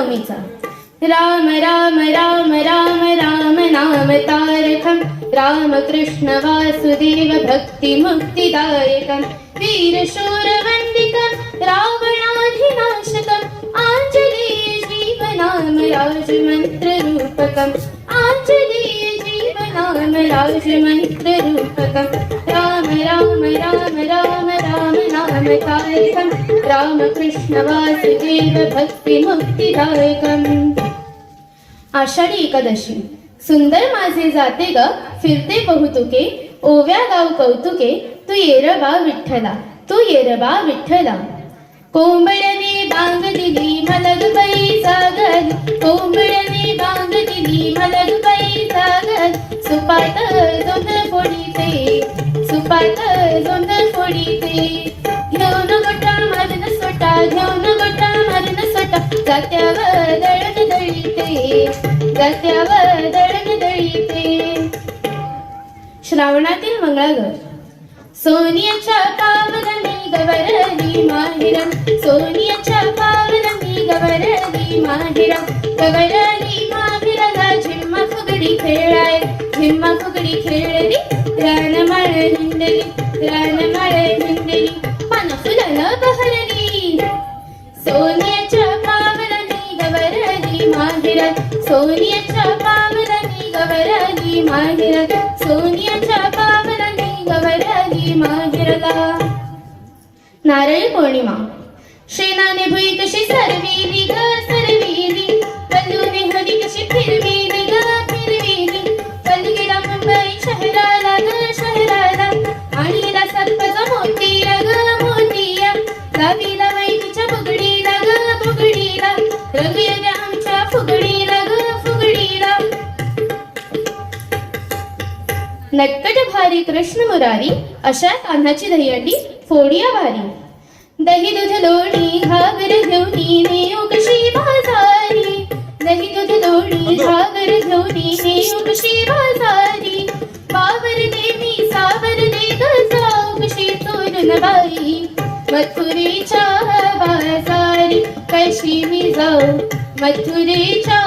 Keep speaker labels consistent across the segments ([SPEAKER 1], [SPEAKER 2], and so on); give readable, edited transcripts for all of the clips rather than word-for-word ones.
[SPEAKER 1] रामनवमीचा. राम राम राम राम राम नाम तारकं रामकृष्ण वासुदेव भक्ति मुक्तिदायकं वीरशूर वंदिकं रावणाधिनाशकं आंजनेय जीवनाम राजमंत्र रूपकं आंजनेय जीवनाम राजमंत्र रूपकं राम राम राम राम राम नाम तारकं रामकृष्ण वासुदेव भक्ति मुक्तिदायकं. आषाढी एकादशी. सुंदर माझे जाते ग फिरते बहुतुके ओव्या गाव कौतुके तू येरबा विठ्ठला तू येरबा विठ्ठला. कोंबड्याने बांग दिली मलगबाई जागल कोंबड्याने बांग दिली मलगबाई जागल सुपात जोंद फोडीते सुपात जोंद फोडीते. घेऊन गोटा मारून सोटा घेऊन गोटा मारून सोटा जात्यावर दळण दळीते जात्यावर दळण दळीते. श्रावणातील मंगळागौर. सोनियाच्या पावलांनी गवरली माहेरम सोनियाच्या पावलांनी गवरली माहेरम गवरली माहेरला झिम्मा फुगडी खेळाय झिम्मा फुगडी खेळली रानमाळ हिंडली रानमाळ हिंडली पान फुलाला बहरली. सोनियाच्या पावलांनी गवरली माहेर सोनियाच्या पावलांनी गवरली माहेर सोनियाच्या पावलांनी गवरली माहेरला. नारळी पौर्णिमा. शेणाने भुई कशी सरविली ग सरविली पल्लूने हरी कशी फिरविली ग फिरविली पल्लू गेला मुंबई शहराला ग शहराला आणि सप्पचा मोतीया ग मोतीया लावीला वैतीच्या फुगडीला ग फुगडीला रंगूया आमच्या फुगडीला ग फुगडीला. नटकट भारी कृष्ण मुरारी अशा कान्हाची दहीहंडी फोडिया भारी. दही दूध लोणी घागर घेऊनी नेऊ कशी बाजारी दही दूध लोणी घागर घेऊनी नेऊ कशी बाजारी. बावर दे मी सावर दे ग जाऊ कशी चोरून बाई मथुरेच्या बाजारी कशी मी जाऊ मथुरेच्या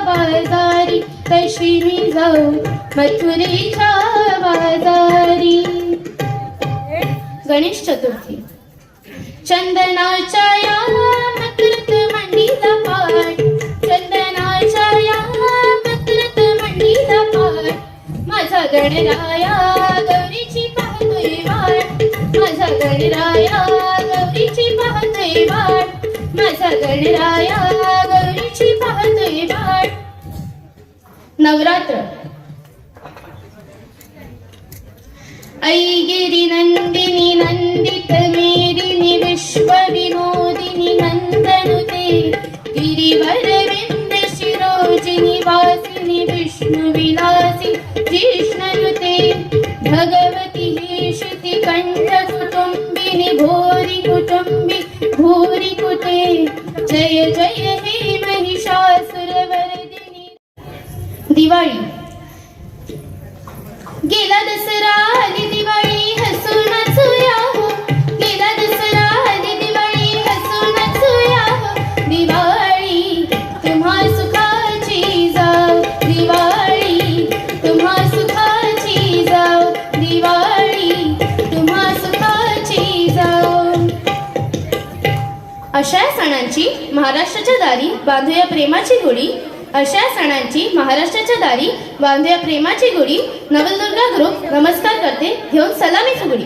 [SPEAKER 1] बाजारी कशी मी जाऊ मथुरेच्या बाजारी. गणेश चतुर्थी. चंदनाच्या या मकरत मंडीला पाट चंदनाच्या या मकरत मंडीला पाट माझा गणराया गौरीची पाहतोय वाट माझा गणराया गौरीची पाहतोय वाट माझा गणराया गौरीची पाहतोय वाट. नवरात्र. ऐगिरी नंदिनी नंदित मेदिनी विश्व विनोदिनी नंदनुते गिरिवर विंद शिरोजिनी वासिनी विष्णु विलासी जिष्णनुते भगवती हेशिति कंठ कुटुंबिनी भोरी कुटुंबी भोरी कुटे जय जय हे महिषासुरवर्दिनी. दिवाळी. गेला दसरा आली दिवाळी हसून नाचूया हो गेला दसरा आली दिवाळी हसून नाचूया हो. दिवाळी तुम्हा सुखाची जाव दिवाळी तुम्हा सुखाची जाव दिवाळी तुम्हा सुखाची जाव. अशा सणांची महाराष्ट्राच्या दारी बांधूया प्रेमाची गुढी अशा सणांची महाराष्ट्राच्या दारी बांधूया प्रेमाची गुढी. नवलदुर्गा ग्रुप नमस्कार करते घेऊन सलामी फुगडी.